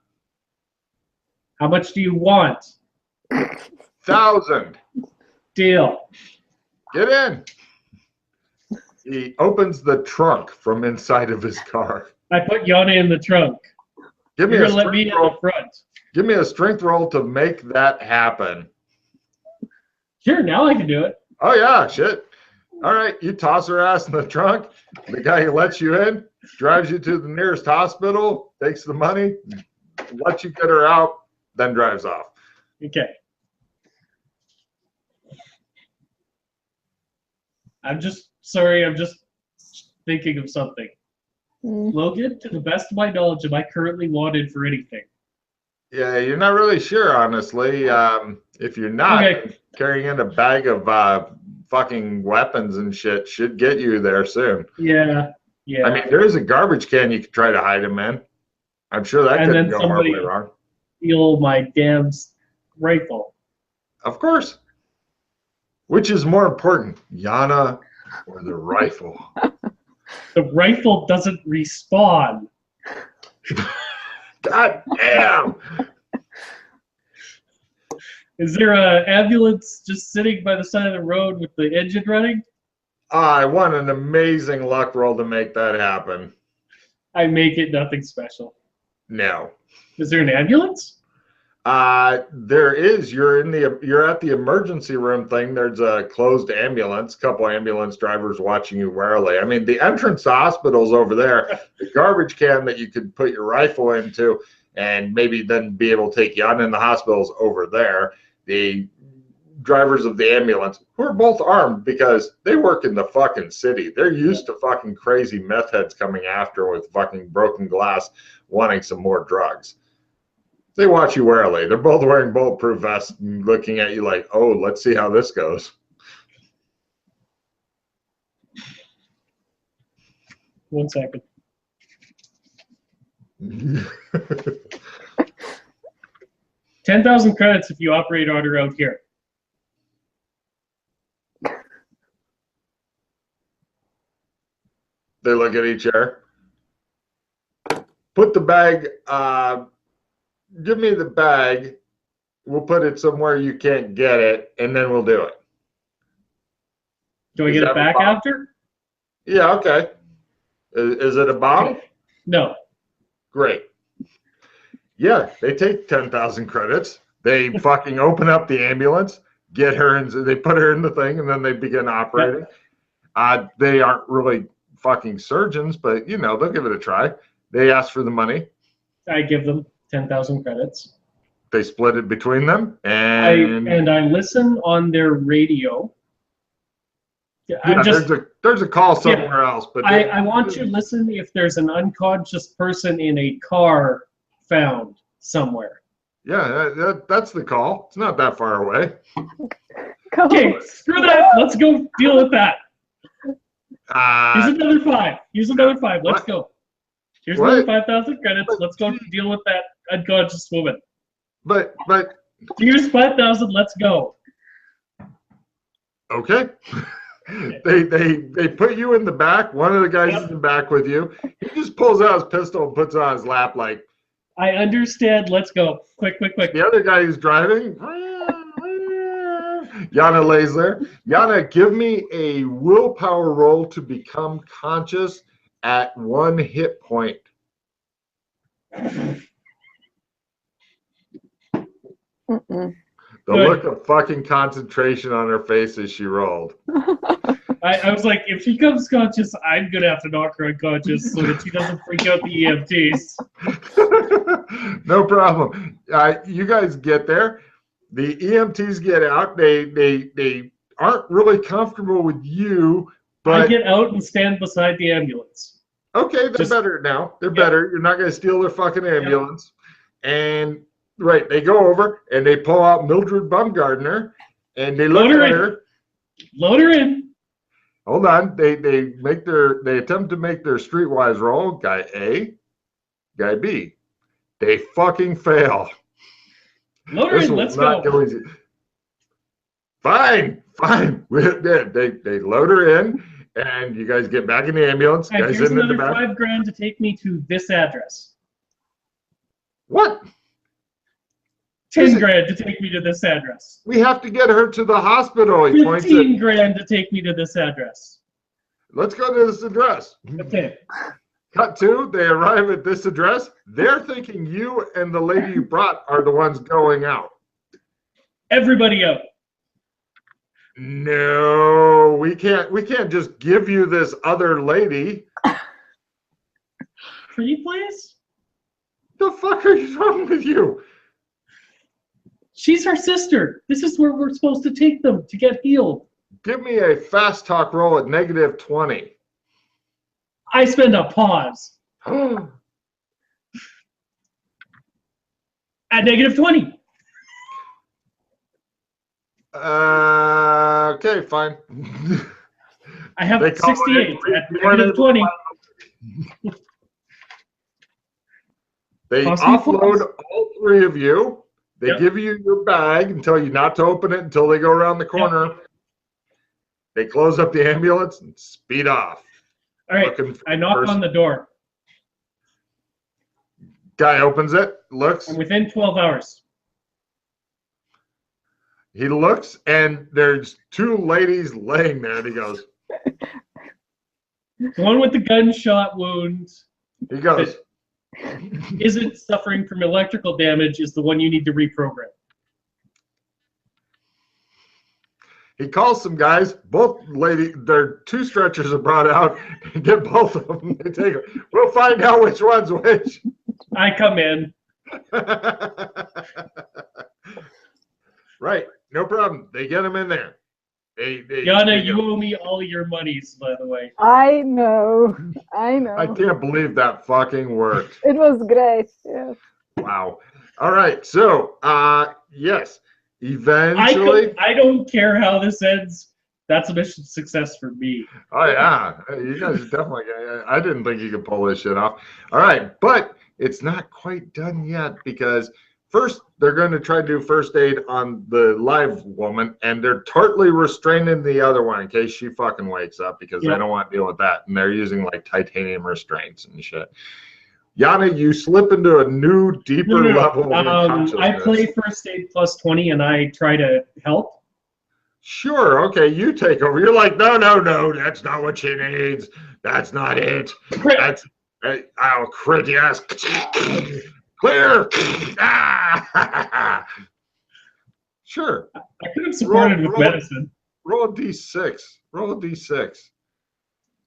How much do you want? 1,000. Deal. Get in. He opens the trunk from inside of his car. I put Yana in the trunk. Give me You're a gonna let me in the front. Give me a strength roll to make that happen. Sure, now I can do it. Oh yeah, shit. All right, you toss her ass in the trunk. The guy who lets you in drives you to the nearest hospital, takes the money, lets you get her out, then drives off. Okay. I'm just thinking of something. Logan, to the best of my knowledge, am I currently wanted for anything? Yeah, you're not really sure, honestly. If you're not, carrying in a bag of fucking weapons and shit should get you there soon. Yeah. I mean, there is a garbage can you could try to hide him in. I'm sure that couldn't go horribly wrong. Steal my damn rifle. Of course. Which is more important, Yana or the rifle? The rifle doesn't respawn. God damn! Is there an ambulance just sitting by the side of the road with the engine running? I want an amazing luck roll to make that happen. I make it nothing special. No. Is there an ambulance? There is. You're at the emergency room thing. There's a closed ambulance. A couple ambulance drivers watching you warily. I mean, the entrance to hospital's over there. The garbage can that you could put your rifle into and maybe then be able to take you on. And the hospital's over there. The drivers of the ambulance, who are both armed because they work in the fucking city. They're used to fucking crazy meth heads coming after with fucking broken glass, wanting some more drugs. They watch you warily. They're both wearing bulletproof vests, looking at you like, oh, let's see how this goes. One second. 10,000 credits if you operate order out here. They look at each other. Put the bag, give me the bag. We'll put it somewhere you can't get it, and then we'll do it. Do I get it back after? Yeah, okay. Is it a bomb? No. Great. Yeah, they take 10,000 credits. They fucking open up the ambulance, get her, and they put her in the thing, and then they begin operating. Yep. They aren't really fucking surgeons, but you know, they'll give it a try. They ask for the money. I give them 10,000 credits. They split it between them, and I listen on their radio. Yeah, there's a call somewhere else, but I want you to listen if there's an unconscious person in a car found somewhere. Yeah, that's the call. It's not that far away. Okay, screw that. Let's go deal with that. Here's another 5. Here's another 5. Let's go. Here's another 5,000 credits. Let's go deal with that unconscious woman. But here's 5,000. Let's go. Okay. They put you in the back. One of the guys is in the back with you. He just pulls out his pistol and puts it on his lap like, I understand. Let's go. Quick. The other guy who's driving, Yana lays there. Yana, give me a willpower roll to become conscious at 1 hit point. The look of fucking concentration on her face as she rolled. I was like, if she comes conscious, I'm going to have to knock her unconscious so that she doesn't freak out the EMTs. No problem. You guys get there. The EMTs get out. They aren't really comfortable with you, but I get out and stand beside the ambulance. Okay, they're better now. They're better. You're not going to steal their fucking ambulance. And right, they go over and they pull out Mildred Bumgardner and they look at her. Load her in. Hold on. They attempt to make their streetwise roll. Guy A, guy B. They fucking fail. Load her in. Let's go. Fine. They load her in, and you guys get back in the ambulance. Guys here's in the another back. $5,000 to take me to this address. What? $10,000 to take me to this address. We have to get her to the hospital. $15,000 to take me to this address. Let's go to this address. Okay. Cut 2, they arrive at this address. They're thinking you and the lady you brought are the ones going out. Everybody out. No, we can't just give you this other lady. Pretty please? The fuck are you wrong with you? She's her sister. This is where we're supposed to take them to get healed. Give me a fast talk roll at -20. I spend a pause. At -20. Okay, fine. I have 68 at -20. They offload all 3 of you. They give you your bag and tell you not to open it until they go around the corner. Yep. They close up the ambulance and speed off. All right, I knock on the door. Guy opens it, looks. I'm within 12 hours. He looks, and there's 2 ladies laying there, and he goes. The one with the gunshot wounds. He goes. Isn't suffering from electrical damage is the one you need to reprogram. He calls some guys, both ladies, their 2 stretchers are brought out, get both of them, they take them. We'll find out which one's which. I come in. Right, no problem. They get them in there. Yana, you owe me all your monies, by the way. I know. I know. I can't believe that fucking worked. It was great. Yeah. Wow. All right. So, yes, eventually. I don't care how this ends. That's a mission success for me. Oh yeah, you guys definitely. I didn't think you could pull this shit off. All right, but it's not quite done yet because first they're going to try to do first aid on the live woman, and they're tartly restraining the other one in case she fucking wakes up because they don't want to deal with that, and they're using like titanium restraints and shit. Yana, you slip into a new, deeper level of consciousness. I play first aid plus 20, and I try to help. Sure, okay, you take over. You're like, no, that's not what she needs. That's not it. Crit. That's, I'll crit, yes. Clear. Sure. I could have supported with medicine. Roll a d6. Roll a d6.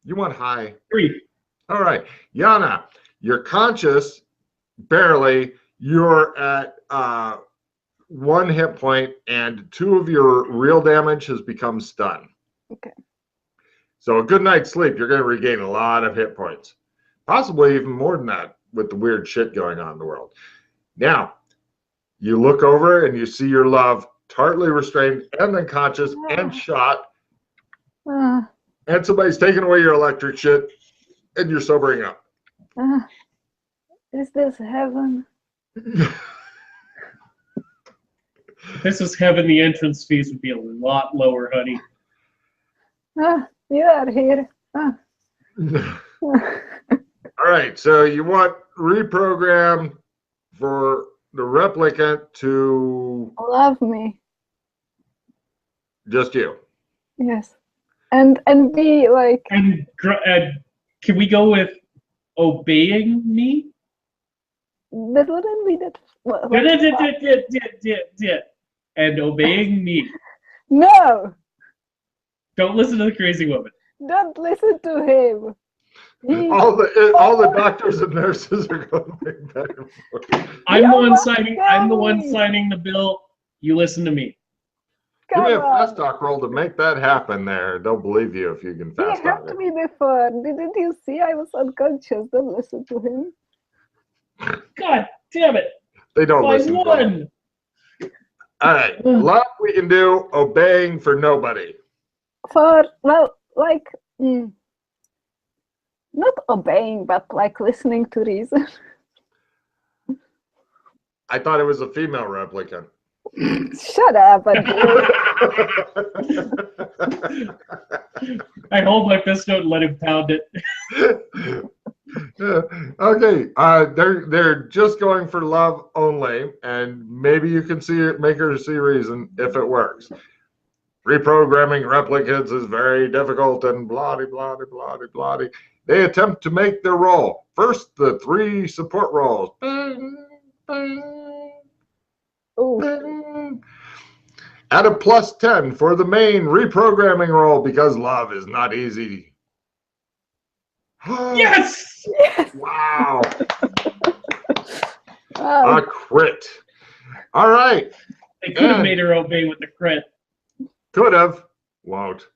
You want high. 3. All right, Yana, you're conscious, barely. You're at 1 hit point, and 2 of your real damage has become stun. Okay. So a good night's sleep, you're going to regain a lot of hit points. Possibly even more than that with the weird shit going on in the world. Now, you look over and you see your love tartly restrained and unconscious and shot. And somebody's taking away your electric shit and you're sobering up. Is this heaven? If this was heaven, the entrance fees would be a lot lower, honey. You are here. All right, so you want reprogram for the replicant to love me. Just you. Yes, and be like. And can we go with obeying me? That wouldn't be that. And obeying me. No. Don't listen to the crazy woman. Don't listen to him. All the doctors and nurses are going back and forth. I'm the one signing the bill. You listen to me. Give me a fast talk roll to make that happen there. Don't believe you if you can fast talk. He helped me before. Didn't you see? I was unconscious. Don't listen to him. God damn it. They don't listen to him. All right. Love we can do, obeying for nobody. Not obeying, but like listening to reason. I thought it was a female replicant. Shut up. I hold my fist out and let him pound it. Okay, they're just going for love only, and maybe you can make her see reason if it works. Reprogramming replicants is very difficult and blah blah blah blah blah. They attempt to make their roll. First, the 3 support rolls. Add a +10 for the main reprogramming roll because love is not easy. Yes! Wow. A crit. All right. They could have made her obey with the crit. Could have. Won't.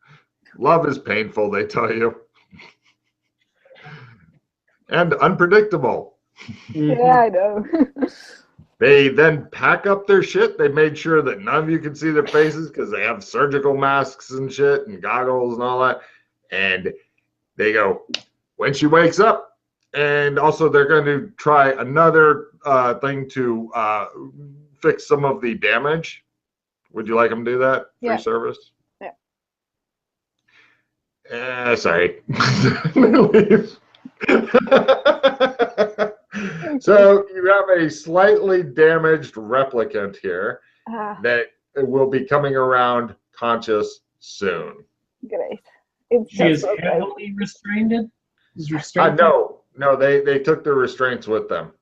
Love is painful, they tell you. And unpredictable. Yeah, I know. They then pack up their shit. They made sure that none of you can see their faces because they have surgical masks and shit and goggles and all that. And they go, when she wakes up, and also they're going to try another thing to fix some of the damage. Would you like them to do that? Free service? Yeah. Sorry. Leave. So you have a slightly damaged replicant here that will be coming around conscious soon. Great. She is heavily restrained? No, they took the restraints with them.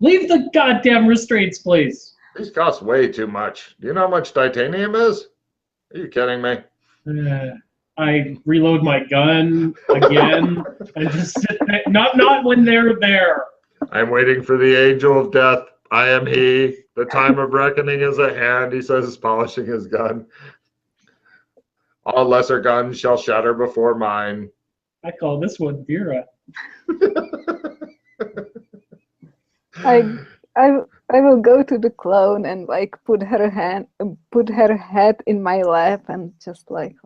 Leave the goddamn restraints, please. These cost way too much. Do you know how much titanium is? Are you kidding me? I reload my gun again and just sit there. Not when they're there. I'm waiting for the angel of death. I am he. The time of reckoning is at hand, he says, polishing his gun. All lesser guns shall shatter before mine. I call this one Vera. I will go to the clone and like put her head in my lap and just like